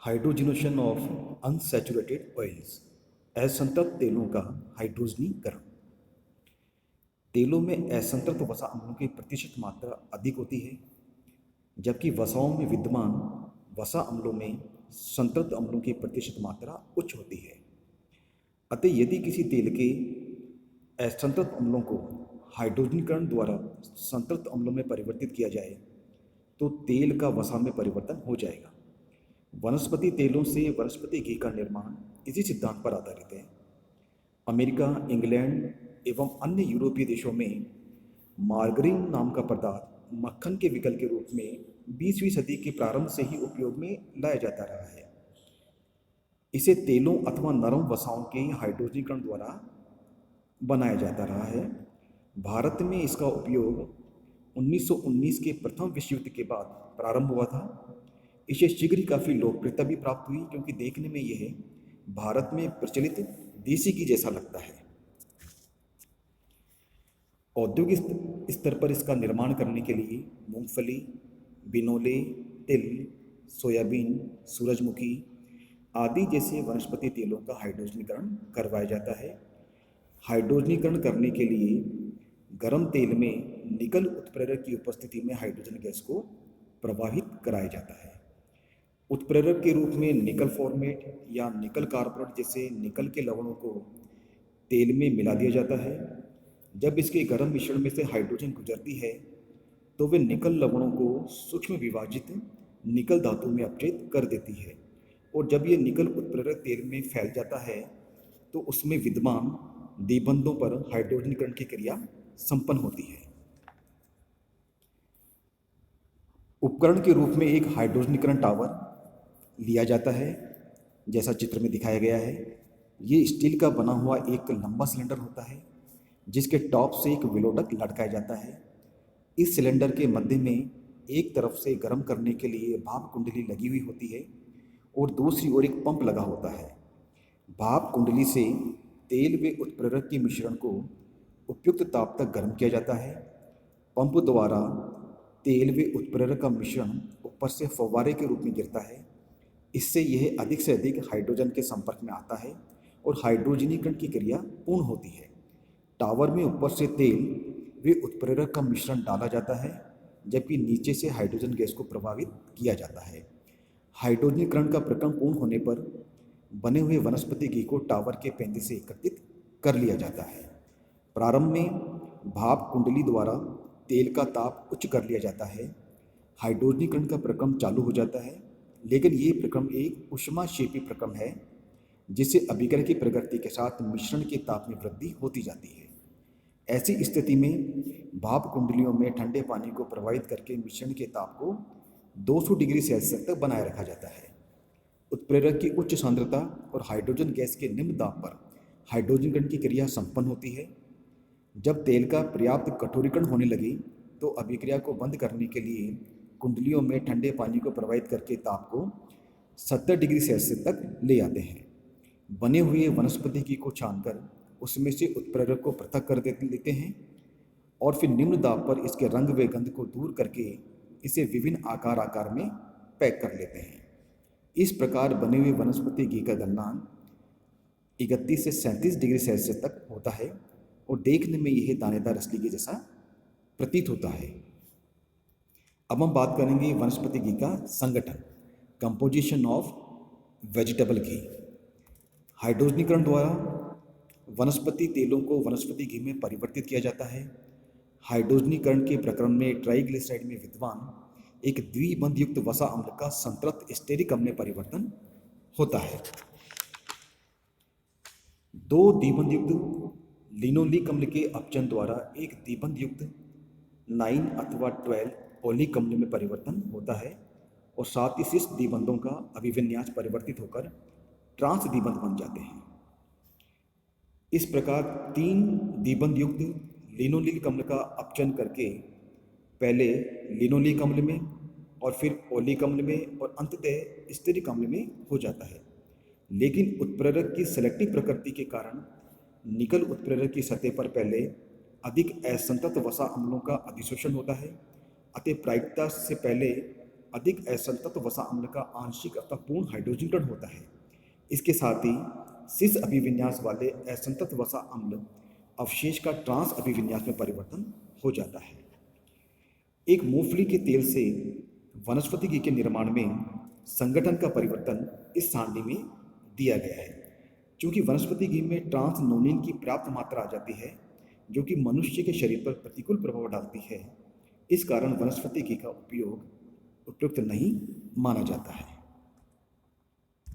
Hydrogenation of unsaturated oils, असंतृप्त तेलों का हाइड्रोजनीकरण। तेलों में असंतृप्त वसा अम्लों की प्रतिशत मात्रा अधिक होती है, जबकि वसाओं में विद्यमान वसा अम्लों में संतृप्त अम्लों की प्रतिशत मात्रा उच्च होती है। अतः यदि किसी तेल के असंतृप्त अम्लों को हाइड्रोजनीकरण द्वारा संतृप्त अम्लों में परिवर्तित किया जाए तो तेल का वसा में परिवर्तन हो जाएगा। वनस्पति तेलों से वनस्पति घी का निर्माण इसी सिद्धांत पर आधारित है। अमेरिका, इंग्लैंड एवं अन्य यूरोपीय देशों में मार्गरीन नाम का पदार्थ मक्खन के विकल्प के रूप में 20वीं सदी के प्रारंभ से ही उपयोग में लाया जाता रहा है। इसे तेलों अथवा नरम वसाओं के हाइड्रोजनीकरण द्वारा बनाया जाता रहा है। भारत में इसका उपयोग 1919 के प्रथम विश्व युद्ध के बाद प्रारंभ हुआ था। इसे शीघ्र ही काफ़ी लोकप्रियता भी प्राप्त हुई, क्योंकि देखने में यह भारत में प्रचलित देसी घी जैसा लगता है। औद्योगिक स्तर पर इसका निर्माण करने के लिए मूंगफली, बिनोले, तिल, सोयाबीन, सूरजमुखी आदि जैसे वनस्पति तेलों का हाइड्रोजनीकरण करवाया जाता है। हाइड्रोजनीकरण करने के लिए गर्म तेल में निकल उत्प्रेरक की उपस्थिति में हाइड्रोजन गैस को प्रवाहित कराया जाता है। उत्प्रेरक के रूप में निकल फॉर्मेट या निकल कार्बोनेट जैसे निकल के लवणों को तेल में मिला दिया जाता है। जब इसके गर्म मिश्रण में से हाइड्रोजन गुजरती है तो वे निकल लवणों को सूक्ष्म विभाजित निकल धातु में अपचित कर देती है, और जब ये निकल उत्प्रेरक तेल में फैल जाता है तो उसमें विद्यमान द्विबंधों पर हाइड्रोजनीकरण की क्रिया संपन्न होती है। उपकरण के रूप में एक हाइड्रोजनीकरण टावर लिया जाता है, जैसा चित्र में दिखाया गया है। ये स्टील का बना हुआ एक लंबा सिलेंडर होता है, जिसके टॉप से एक विलोडक लटकाया जाता है। इस सिलेंडर के मध्य में एक तरफ से गर्म करने के लिए भाप कुंडली लगी हुई होती है और दूसरी ओर एक पंप लगा होता है। भाप कुंडली से तेल व उत्प्रेरक के मिश्रण को उपयुक्त ताप तक गर्म किया जाता है। पंप द्वारा तेल व उत्प्रेरक का मिश्रण ऊपर से फव्वारे के रूप में गिरता है। इससे यह अधिक से अधिक हाइड्रोजन के संपर्क में आता है और हाइड्रोजनीकरण की क्रिया पूर्ण होती है। टावर में ऊपर से तेल व उत्प्रेरक का मिश्रण डाला जाता है, जबकि नीचे से हाइड्रोजन गैस को प्रभावित किया जाता है। हाइड्रोजनीकरण का प्रक्रम पूर्ण होने पर बने हुए वनस्पति घी को टावर के पेंदे से एकत्रित कर लिया जाता है। प्रारंभ में भाप कुंडली द्वारा तेल का ताप उच्च कर लिया जाता है। हाइड्रोजनीकरण का प्रक्रम चालू हो जाता है, लेकिन ये प्रक्रम एक ऊष्माक्षेपी प्रक्रम है, जिससे अभिक्रय की प्रगति के साथ मिश्रण के ताप में वृद्धि होती जाती है। ऐसी स्थिति में भाप कुंडलियों में ठंडे पानी को प्रवाहित करके मिश्रण के ताप को 200 डिग्री सेल्सियस तक बनाए रखा जाता है। उत्प्रेरक की उच्च सांद्रता और हाइड्रोजन गैस के निम्न दाब पर हाइड्रोजनीकरण की क्रिया संपन्न होती है। जब तेल का पर्याप्त कठोरीकरण होने लगे तो अभिक्रिया को बंद करने के लिए कुंडलियों में ठंडे पानी को प्रवाहित करके ताप को 70 डिग्री सेल्सियस तक ले आते हैं। बने हुए वनस्पति घी को छानकर उसमें से उत्प्रेरक को पृथक कर लेते हैं और फिर निम्न दाब पर इसके रंग व गंध को दूर करके इसे विभिन्न आकार में पैक कर लेते हैं। इस प्रकार बने हुए वनस्पति घी का गलनांक 31 से 37 डिग्री सेल्सियस तक होता है और देखने में यह दानेदार असली घी जैसा प्रतीत होता है। अब हम बात करेंगे वनस्पति घी का संगठन, कंपोजिशन ऑफ वेजिटेबल घी। हाइड्रोजनीकरण द्वारा वनस्पति तेलों को वनस्पति घी में परिवर्तित किया जाता है। हाइड्रोजनीकरण के प्रक्रम में ट्राइग्लिसराइड में विद्यमान एक द्विबंध युक्त वसा अम्ल का संतृप्त स्टेरिक अम्ल में परिवर्तन होता है। दो द्विबंध युक्त लिनोलिक अम्ल के अपचयन द्वारा एक द्विबंध युक्त 9 अथवा 12 ओलिक अम्ल में परिवर्तन होता है और साथ ही शीर्ष द्विबंधों का अभिविन्यास परिवर्तित होकर ट्रांस द्विबंध बन जाते हैं। इस प्रकार 3 द्विबंध युक्त लिनोलिक अम्ल का अपचयन करके पहले लिनोलिक अम्ल में और फिर ओलिक अम्ल में और अंततः स्टेरिक अम्ल में हो जाता है। लेकिन उत्प्रेरक की सेलेक्टिव प्रकृति के कारण निकल उत्प्रेरक की सतह पर पहले अधिक असंतृप्त वसा अम्लों का अधिशोषण होता है, अतः प्रायिकता से पहले अधिक असंतृप्त वसा अम्ल का आंशिक अथवा पूर्ण हाइड्रोजनीकरण होता है। इसके साथ ही सिस अभिविन्यास वाले असंतृप्त वसा अम्ल अवशेष का ट्रांस अभिविन्यास में परिवर्तन हो जाता है। एक मूंगफली के तेल से वनस्पति घी के निर्माण में संगठन का परिवर्तन इस सारणी में दिया गया है। चूंकि वनस्पति घी में ट्रांस नोनिन की पर्याप्त मात्रा आ जाती है जो कि मनुष्य के शरीर पर प्रतिकूल प्रभाव डालती है, इस कारण वनस्पति घी का उपयोग उपयुक्त नहीं माना जाता है।